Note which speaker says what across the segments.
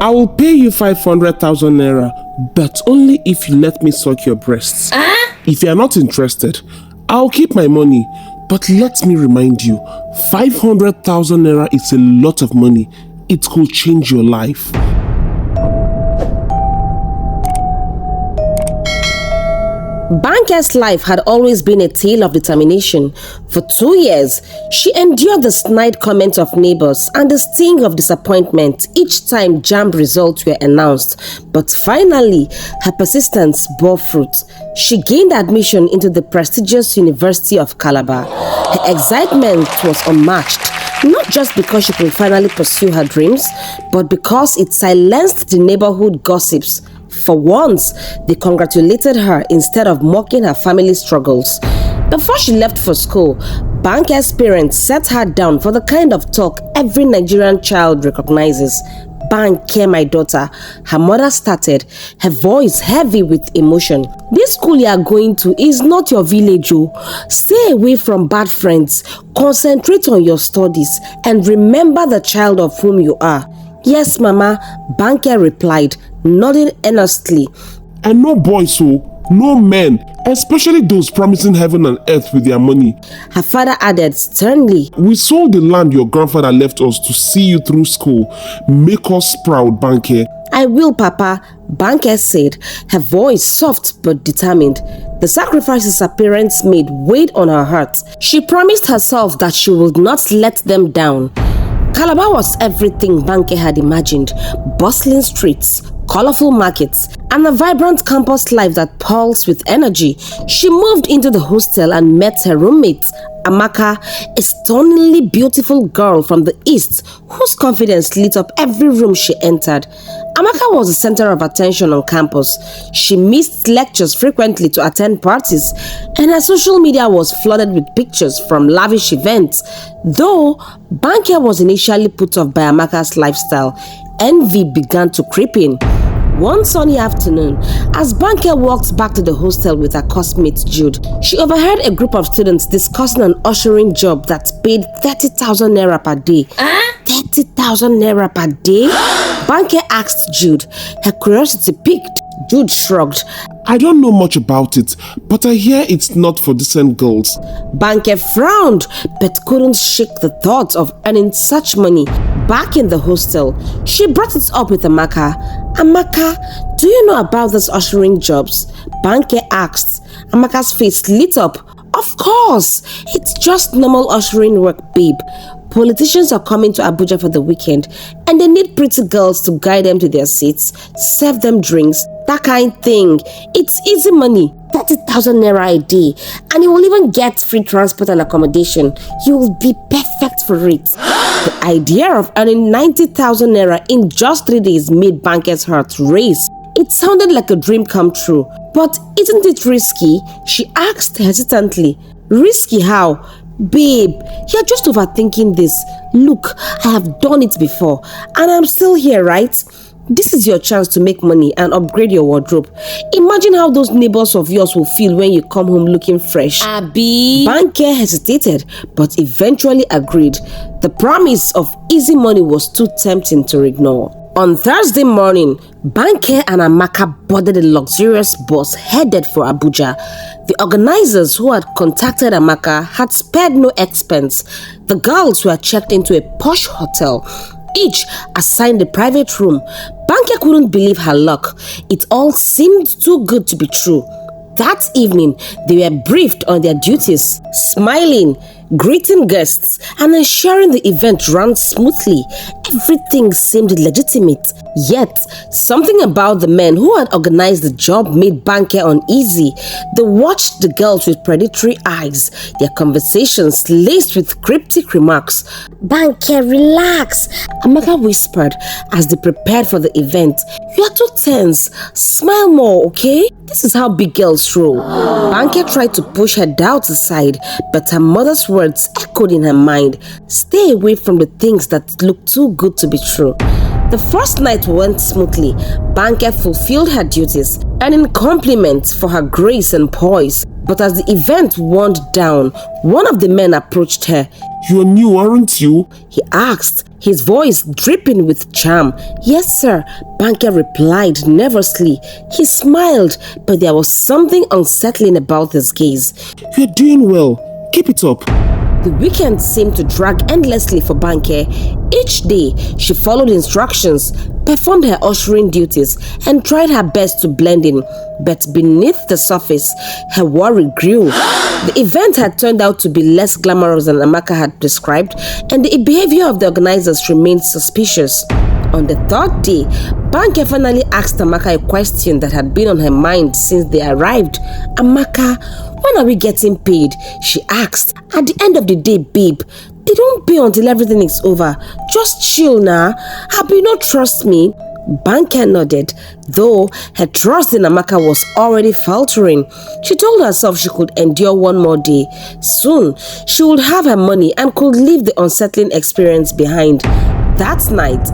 Speaker 1: I will pay you 500,000 naira, but only if you let me suck your breasts. If you are not interested, I'll keep my money. But let me remind you, 500,000 naira is a lot of money. It could change your life.
Speaker 2: Banke's life had always been a tale of determination. For 2 years, she endured the snide comments of neighbors and the sting of disappointment each time JAMB results were announced. But finally, her persistence bore fruit. She gained admission into the prestigious University of Calabar. Her excitement was unmatched, not just because she could finally pursue her dreams, but because it silenced the neighborhood gossips. For once, they congratulated her instead of mocking her family struggles. Before she left for school, Banke's parents sat her down for the kind of talk every Nigerian child recognizes. "Banke, my daughter," her mother started, her voice heavy with emotion. "This school you are going to is not your village. Stay away from bad friends, concentrate on your studies, and remember the child of whom you are." "Yes, Mama," Banke replied, nodding earnestly.
Speaker 1: "And no boys, no men, especially those promising heaven and earth with their money."
Speaker 2: Her father added sternly,
Speaker 1: "We sold the land your grandfather left us to see you through school. Make us proud, Banke."
Speaker 2: "I will, Papa," Banke said, her voice soft but determined. The sacrifices her parents made weighed on her heart. She promised herself that she would not let them down. Calabar was everything Banke had imagined: bustling streets, colorful markets, and a vibrant campus life that pulsed with energy. She moved into the hostel and met her roommate, Amaka, a stunningly beautiful girl from the east whose confidence lit up every room she entered. Amaka was the center of attention on campus. She missed lectures frequently to attend parties, and her social media was flooded with pictures from lavish events. Though Banke was initially put off by Amaka's lifestyle, envy began to creep in. One sunny afternoon, as Banke walked back to the hostel with her classmate Jude, she overheard a group of students discussing an ushering job that paid 30,000 naira per day. 30,000 naira per day? Banke asked Jude. Her curiosity piqued. Jude shrugged.
Speaker 1: "I don't know much about it, but I hear it's not for decent girls."
Speaker 2: Banke frowned, but couldn't shake the thought of earning such money. Back in the hostel, she brought it up with Amaka. "Amaka, do you know about these ushering jobs?" Banke asked. Amaka's face lit up. "Of course, it's just normal ushering work, babe. Politicians are coming to Abuja for the weekend, and they need pretty girls to guide them to their seats, serve them drinks, that kind thing. It's easy money, 30,000 naira a day, and you will even get free transport and accommodation. You will be perfect for it." The idea of earning 90,000 naira in just 3 days made Banke's heart race. It sounded like a dream come true. "But isn't it risky?" she asked hesitantly. "Risky how?" "Babe, you're just overthinking this. Look, I have done it before, and I'm still here, right? This is your chance to make money and upgrade your wardrobe. Imagine how those neighbors of yours will feel when you come home looking fresh."
Speaker 3: Abi?
Speaker 2: Banke hesitated, but eventually agreed. The promise of easy money was too tempting to ignore. On Thursday morning, Banke and Amaka boarded a luxurious bus headed for Abuja. The organizers who had contacted Amaka had spared no expense. The girls were checked into a posh hotel, each assigned a private room. Banke couldn't believe her luck. It all seemed too good to be true. That evening, they were briefed on their duties, smiling, greeting guests, and ensuring the event ran smoothly. Everything seemed legitimate. Yet, something about the men who had organized the job made Banke uneasy. They watched the girls with predatory eyes, their conversations laced with cryptic remarks. "Banke, relax," Amaka whispered as they prepared for the event. "You are too tense. Smile more, okay? This is how big girls roll." Banke tried to push her doubts aside, but her mother's words echoed in her mind. "Stay away from the things that look too good to be true." The first night went smoothly. Banke fulfilled her duties, earning compliments for her grace and poise. But as the event wound down, one of the men approached her.
Speaker 1: "You're new, aren't you?"
Speaker 2: he asked, his voice dripping with charm. "Yes, sir," Banke replied nervously. He smiled, but there was something unsettling about his gaze.
Speaker 1: "You're doing well. Keep it up."
Speaker 2: The weekend seemed to drag endlessly for Banke. Each day, she followed instructions, performed her ushering duties, and tried her best to blend in. But beneath the surface, her worry grew. The event had turned out to be less glamorous than Amaka had described, and the behavior of the organizers remained suspicious. On the third day, Banke finally asked Amaka a question that had been on her mind since they arrived. "Amaka, when are we getting paid?" she asked. "At the end of the day, babe, they don't pay until everything is over. Just chill now. Have you not trust me?" Banke nodded, though her trust in Amaka was already faltering. She told herself she could endure one more day. Soon, she would have her money and could leave the unsettling experience behind. That night,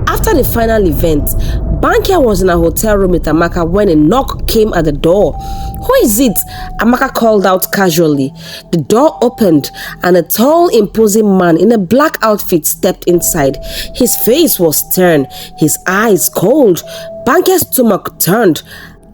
Speaker 2: after the final event, Banke was in a hotel room with Amaka when a knock came at the door. "Who is it?" Amaka called out casually. The door opened and a tall, imposing man in a black outfit stepped inside. His face was stern, his eyes cold. Banke's stomach turned.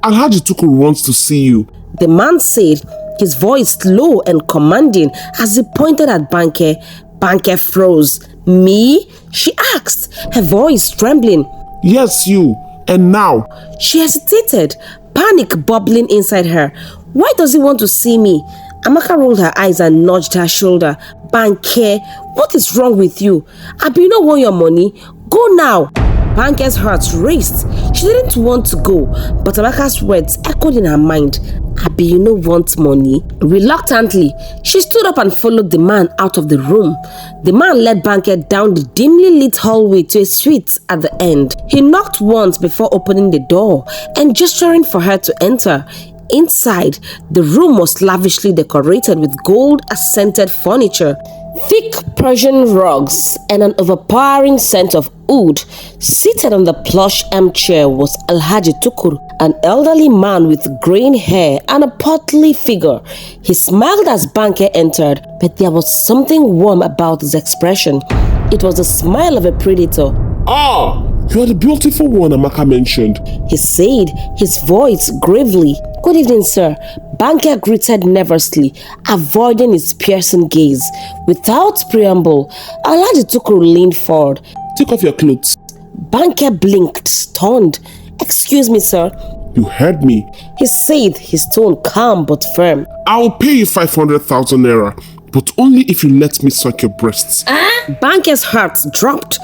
Speaker 1: "Alhaji Tukur wants to see you,"
Speaker 2: the man said, his voice low and commanding as he pointed at Banke. Banke froze. "Me?" she asked, her voice trembling.
Speaker 1: "Yes, you. And now?"
Speaker 2: She hesitated, panic bubbling inside her. "Why does he want to see me?" Amaka rolled her eyes and nudged her shoulder. "Banke, what is wrong with you? Abi, you don't want your money? Go now." Banke's heart raced. She didn't want to go, but Amaka's words echoed in her mind. "Abi, you no want money?" Reluctantly, she stood up and followed the man out of the room. The man led Banke down the dimly lit hallway to a suite at the end. He knocked once before opening the door and gesturing for her to enter. Inside, the room was lavishly decorated with gold-accented furniture, thick Persian rugs, and an overpowering scent of oud. Seated on the plush armchair was Alhaji Tukur, an elderly man with graying hair and a portly figure. He smiled as Banke entered, but there was something warm about his expression. It was the smile of a predator.
Speaker 1: "Ah, you're the beautiful one Amaka mentioned,"
Speaker 2: he said, his voice gravely. "Good evening, sir." Banke greeted nervously, avoiding his piercing gaze. Without preamble, Alhaji Tukur leaned forward.
Speaker 1: "Take off your clothes."
Speaker 2: Banke blinked, stunned. "Excuse me, sir."
Speaker 1: "You heard me,"
Speaker 2: he said, his tone calm but firm.
Speaker 1: "I'll pay you 500,000 naira, but only if you let me suck your breasts."
Speaker 2: Banke's heart dropped.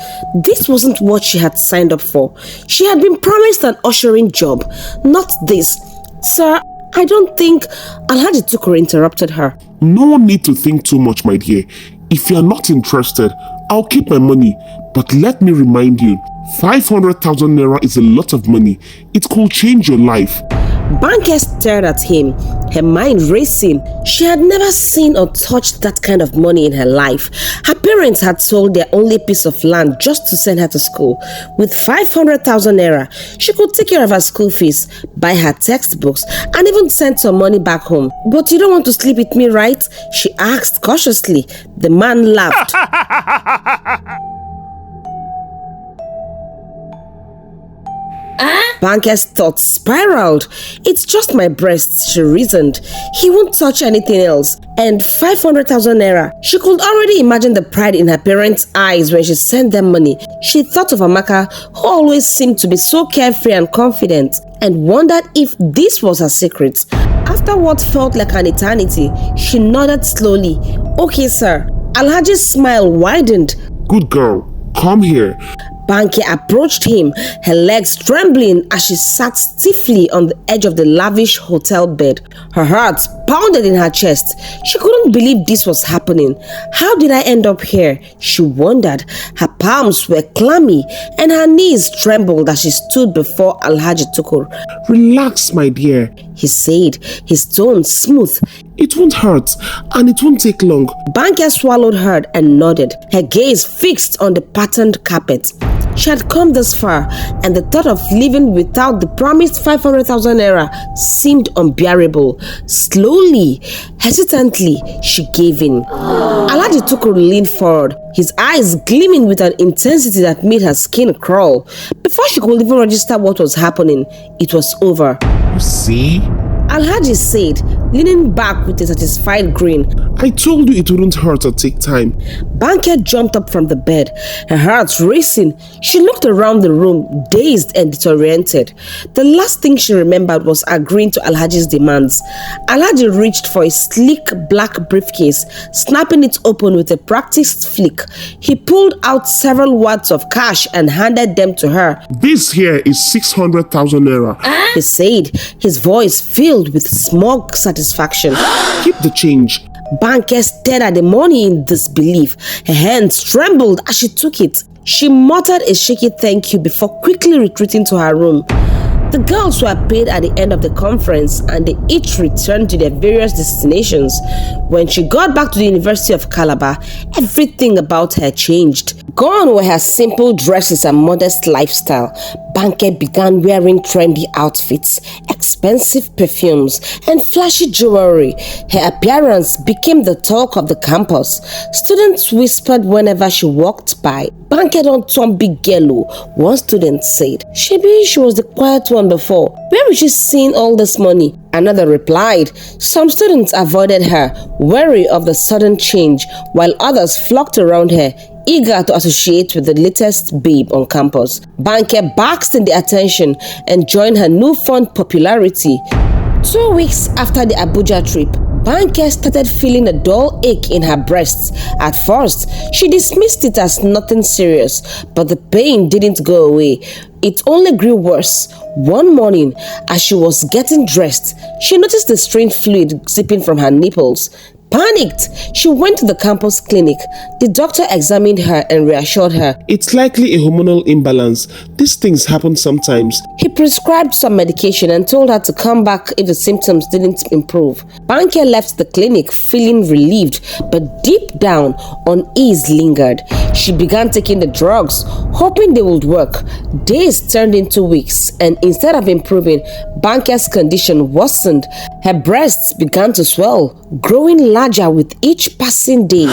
Speaker 2: This wasn't what she had signed up for. She had been promised an ushering job, not this. "Sir, I don't think..." Alhaji Tukur interrupted her.
Speaker 1: "No need to think too much, my dear. If you're not interested, I'll keep my money. But let me remind you, 500,000 naira is a lot of money. It could change your life."
Speaker 2: Banke stared at him, her mind racing. She had never seen or touched that kind of money in her life. Her parents had sold their only piece of land just to send her to school. With 500,000 naira, she could take care of her school fees, buy her textbooks, and even send some money back home. "But you don't want to sleep with me, right?" she asked cautiously. The man laughed. Banke's thoughts spiraled. "It's just my breasts," she reasoned. "He won't touch anything else. And 500,000 naira." She could already imagine the pride in her parents' eyes when she sent them money. She thought of Amaka, who always seemed to be so carefree and confident, and wondered if this was her secret. After what felt like an eternity, she nodded slowly. "Okay, sir." Alhaji's smile widened.
Speaker 1: "Good girl, come here."
Speaker 2: Banke approached him, her legs trembling as she sat stiffly on the edge of the lavish hotel bed. Her heart pounded in her chest. She couldn't believe this was happening. "How did I end up here?" she wondered. Her palms were clammy and her knees trembled as she stood before Alhaji Tukur.
Speaker 1: "Relax, my dear,"
Speaker 2: he said, his tone smooth.
Speaker 1: "It won't hurt and it won't take long."
Speaker 2: Banke swallowed hard and nodded, her gaze fixed on the patterned carpet. She had come this far, and the thought of living without the promised 500,000 naira seemed unbearable. Slowly, hesitantly, she gave in. Alhaji Tukur leaned forward, his eyes gleaming with an intensity that made her skin crawl. Before she could even register what was happening, it was over.
Speaker 1: You see?
Speaker 2: Alhaji said, leaning back with a satisfied grin.
Speaker 1: I told you it wouldn't hurt or take time.
Speaker 2: Banke jumped up from the bed, her heart racing. She looked around the room, dazed and disoriented. The last thing she remembered was agreeing to Alhaji's demands. Alhaji reached for a sleek black briefcase, snapping it open with a practiced flick. He pulled out several wads of cash and handed them to her.
Speaker 1: This here is 600,000 naira.
Speaker 2: He said, his voice filled with smug satisfaction.
Speaker 1: Keep the change.
Speaker 2: Banke stared at the money in disbelief. Her hands trembled as she took it. She muttered a shaky thank you before quickly retreating to her room. The girls were paid at the end of the conference and they each returned to their various destinations. When she got back to the University of Calabar, everything about her changed. Gone were her simple dresses and modest lifestyle. Banke began wearing trendy outfits, expensive perfumes, and flashy jewelry. Her appearance became the talk of the campus. Students whispered whenever she walked by. Banke don't turn big girl, one student said. She was the quiet one before. Where is she seeing all this money? Another replied. Some students avoided her, wary of the sudden change, while others flocked around her, eager to associate with the latest babe on campus. Banke basked in the attention and joined her newfound popularity. 2 weeks after the Abuja trip, Banke started feeling a dull ache in her breasts. At first, she dismissed it as nothing serious, but the pain didn't go away. It only grew worse. One morning, as she was getting dressed, she noticed a strange fluid seeping from her nipples. Panicked, she went to the campus clinic. The doctor examined her and reassured her.
Speaker 1: It's likely a hormonal imbalance. These things happen sometimes.
Speaker 2: He prescribed some medication and told her to come back if the symptoms didn't improve. Banke left the clinic feeling relieved, but deep down, unease lingered. She began taking the drugs, hoping they would work. Days turned into weeks, and instead of improving, Banke's condition worsened. Her breasts began to swell, growing larger with each passing day.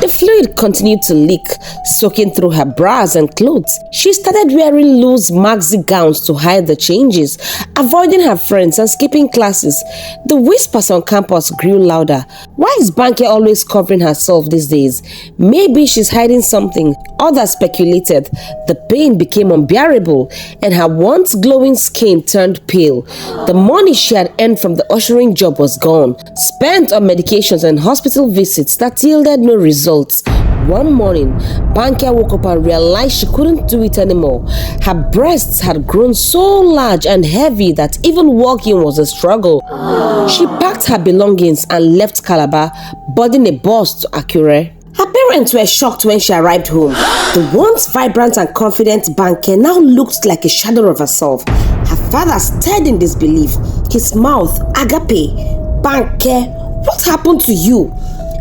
Speaker 2: The fluid continued to leak, soaking through her bras and clothes. She started wearing loose maxi gowns to hide the changes, avoiding her friends and skipping classes. The whispers on campus grew louder. Why is Banke always covering herself these days? Maybe she's hiding something. Others speculated. The pain became unbearable, and her once glowing skin turned pale. The money she had earned from the ushering job was gone, spent on medications and hospital visits that yielded no results. One morning, Banke woke up and realized she couldn't do it anymore. Her breasts had grown so large and heavy that even walking was a struggle. She packed her belongings and left Calabar, boarding a bus to Akure. Her parents were shocked when she arrived home. The once vibrant and confident Banke now looked like a shadow of herself. Her father stared in disbelief, his mouth agape. Banke, what happened to you?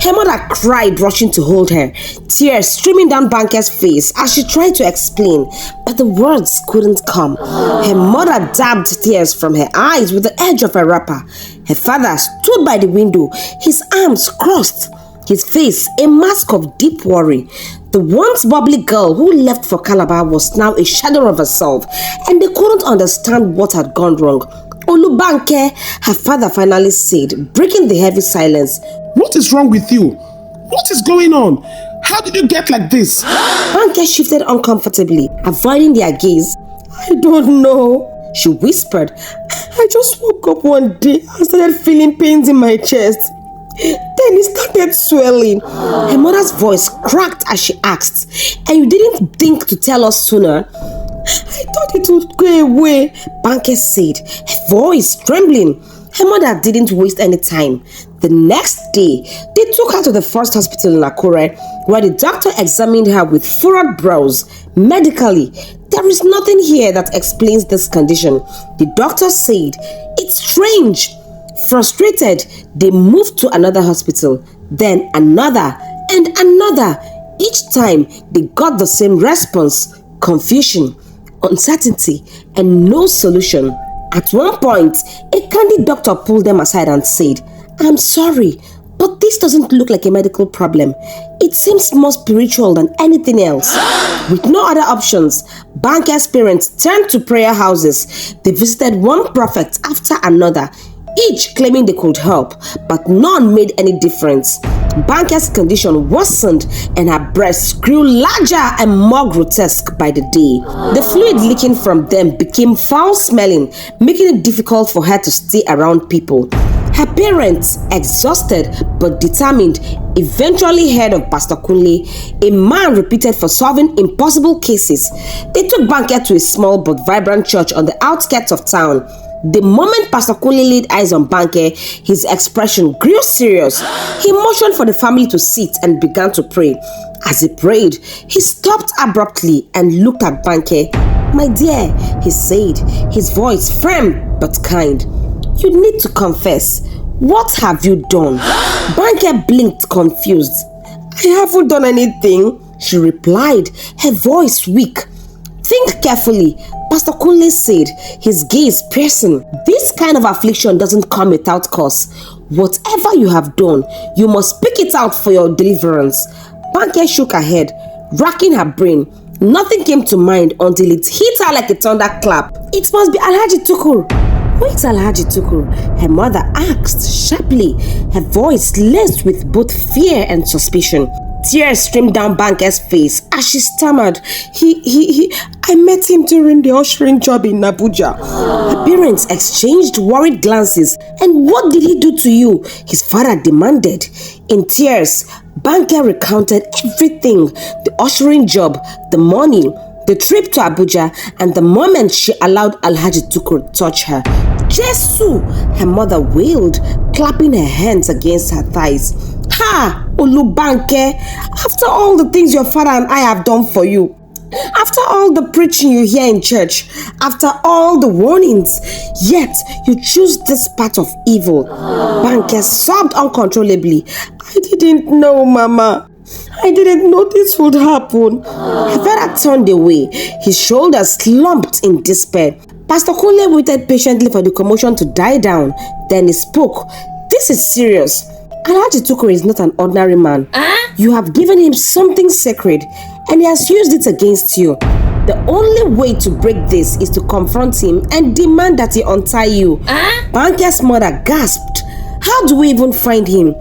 Speaker 2: Her mother cried, rushing to hold her, tears streaming down Banke's face as she tried to explain, but the words couldn't come. Her mother dabbed tears from her eyes with the edge of her wrapper. Her father stood by the window, his arms crossed, his face a mask of deep worry. The once bubbly girl who left for Calabar was now a shadow of herself, and they couldn't understand what had gone wrong. Banke, her father finally said, breaking the heavy silence.
Speaker 1: What is wrong with you? What is going on? How did you get like this?
Speaker 2: Banke shifted uncomfortably, avoiding their gaze. I don't know, she whispered. I just woke up one day and started feeling pains in my chest. Then it started swelling. Her mother's voice cracked as she asked, and you didn't think to tell us sooner? I thought it would go away, Banke said, her voice trembling. Her mother didn't waste any time. The next day, they took her to the first hospital in Akure, where the doctor examined her with furrowed brows. Medically, there is nothing here that explains this condition. The doctor said, it's strange. Frustrated, they moved to another hospital, then another and another. Each time, they got the same response. confusion, uncertainty, and no solution. At one point, a candid doctor pulled them aside and said, "I'm sorry, but this doesn't look like a medical problem. It seems more spiritual than anything else." With no other options, Banke's parents turned to prayer houses. They visited one prophet after another, each claiming they could help, but none made any difference. Banke's condition worsened and her breasts grew larger and more grotesque by the day. The fluid leaking from them became foul-smelling, making it difficult for her to stay around people. Her parents, exhausted but determined, eventually heard of Pastor Kunle, a man reputed for solving impossible cases. They took Banke to a small but vibrant church on the outskirts of town. The moment Pastor Kunle laid eyes on Banke, his expression grew serious. He motioned for the family to sit and began to pray. As he prayed, he stopped abruptly and looked at Banke. "My dear," he said, his voice firm but kind, "you need to confess. What have you done?" Banke blinked, confused. "I haven't done anything," she replied, her voice weak. "Think carefully," Pastor Kunle said, his gaze piercing. "This kind of affliction doesn't come without cause. Whatever you have done, you must speak it out for your deliverance." Banke shook her head, racking her brain. Nothing came to mind until it hit her like a thunderclap. "It must be Alhaji Tukur." "Who is Alhaji Tukur?" her mother asked sharply, her voice laced with both fear and suspicion. Tears streamed down Banke's face as she stammered, I met him during the ushering job in Abuja." Her parents exchanged worried glances. "And what did he do to you?" his father demanded. In tears, Banke recounted everything: the ushering job, the money, the trip to Abuja, and the moment she allowed Alhaji Tukur touch her. "Jesu!" her mother wailed, clapping her hands against her thighs. "Ha! Olu Banke, after all the things your father and I have done for you, after all the preaching you hear in church, after all the warnings, yet you choose this path of evil." Banke sobbed uncontrollably. "I didn't know, Mama. I didn't know this would happen." Her father turned away, his shoulders slumped in despair. Pastor Kunle waited patiently for the commotion to die down. Then he spoke. "This is serious. Alhaji Tukur is not an ordinary man. You have given him something sacred, and he has used it against you. The only way to break this is to confront him and demand that he untie you." Banke's mother gasped. "How do we even find him?"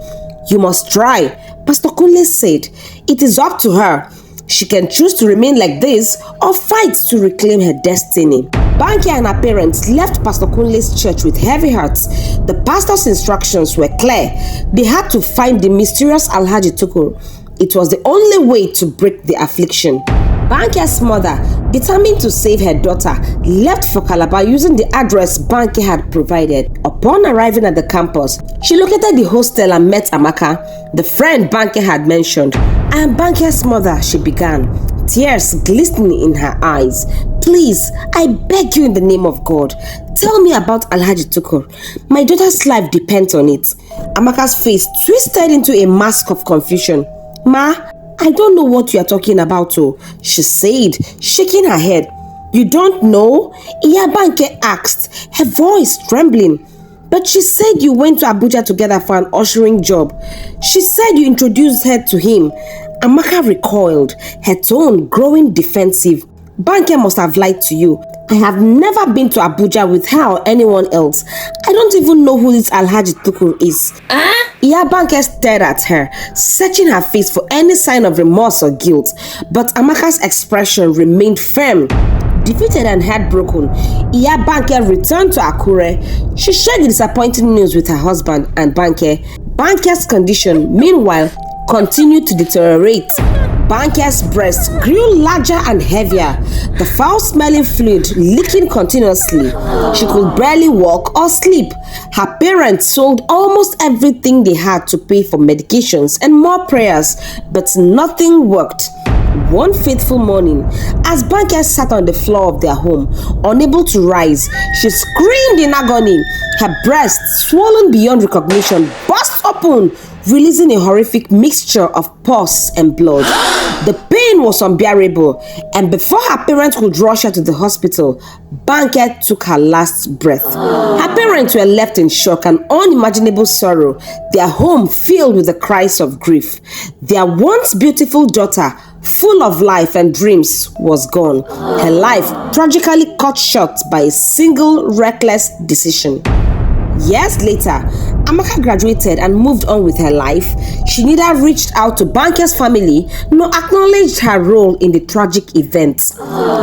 Speaker 2: "You must try," Pastor Kunle said. "It is up to her. She can choose to remain like this or fight to reclaim her destiny." Banke and her parents left Pastor Kunle's church with heavy hearts. The pastor's instructions were clear. They had to find the mysterious Alhaji Tukur. It was the only way to break the affliction. Banke's mother, determined to save her daughter, left for Calabar using the address Banke had provided. Upon arriving at the campus, she located the hostel and met Amaka, the friend Banke had mentioned. "I am Banke's mother," she began, tears glistening in her eyes. "Please, I beg you in the name of God, tell me about Alhaji Tukur. My daughter's life depends on it." Amaka's face twisted into a mask of confusion. "Ma, I don't know what you are talking about," she said, shaking her head. "You don't know?" Iya Banke asked, her voice trembling. "But she said you went to Abuja together for an ushering job. She said you introduced her to him." Amaka recoiled, her tone growing defensive. "Banke must have lied to you. I have never been to Abuja with her or anyone else. I don't even know who this Alhaji Tukur is." Iya Banke stared at her, searching her face for any sign of remorse or guilt. But Amaka's expression remained firm. Defeated and heartbroken, Iya Banke returned to Akure. She shared the disappointing news with her husband and Banke. Banke's condition, meanwhile, continued to deteriorate. Banke's breasts grew larger and heavier, the foul-smelling fluid leaking continuously. She could barely walk or sleep. Her parents sold almost everything they had to pay for medications and more prayers, but nothing worked. One fateful morning, as Banke sat on the floor of their home, unable to rise, she screamed in agony. Her breasts, swollen beyond recognition, burst open, releasing a horrific mixture of pus and blood. The pain was unbearable, and before her parents could rush her to the hospital, Banke took her last breath. Her parents were left in shock and unimaginable sorrow, their home filled with the cries of grief. Their once beautiful daughter, full of life and dreams, was gone. Her life tragically cut short by a single reckless decision. Years later, Amaka graduated and moved on with her life. She neither reached out to Banke's family nor acknowledged her role in the tragic event.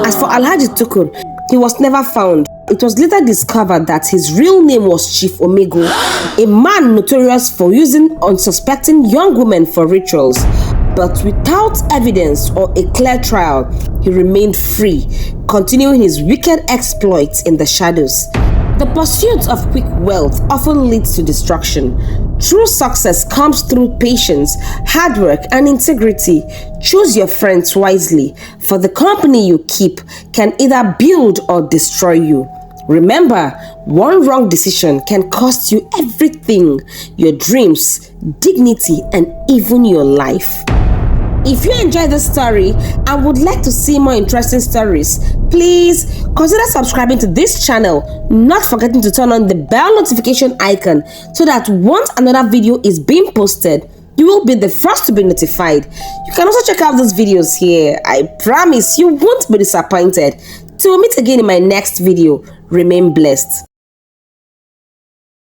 Speaker 2: As for Alhaji Tukur, he was never found. It was later discovered that his real name was Chief Omego, a man notorious for using unsuspecting young women for rituals. But without evidence or a clear trial, he remained free, continuing his wicked exploits in the shadows. The pursuit of quick wealth often leads to destruction. True success comes through patience, hard work, and integrity. Choose your friends wisely, for the company you keep can either build or destroy you. Remember, one wrong decision can cost you everything: your dreams, dignity, and even your life. If you enjoyed this story and would like to see more interesting stories, please consider subscribing to this channel, not forgetting to turn on the bell notification icon so that once another video is being posted, you will be the first to be notified. You can also check out these videos here. I promise you won't be disappointed. Till we meet again in my next video, remain blessed.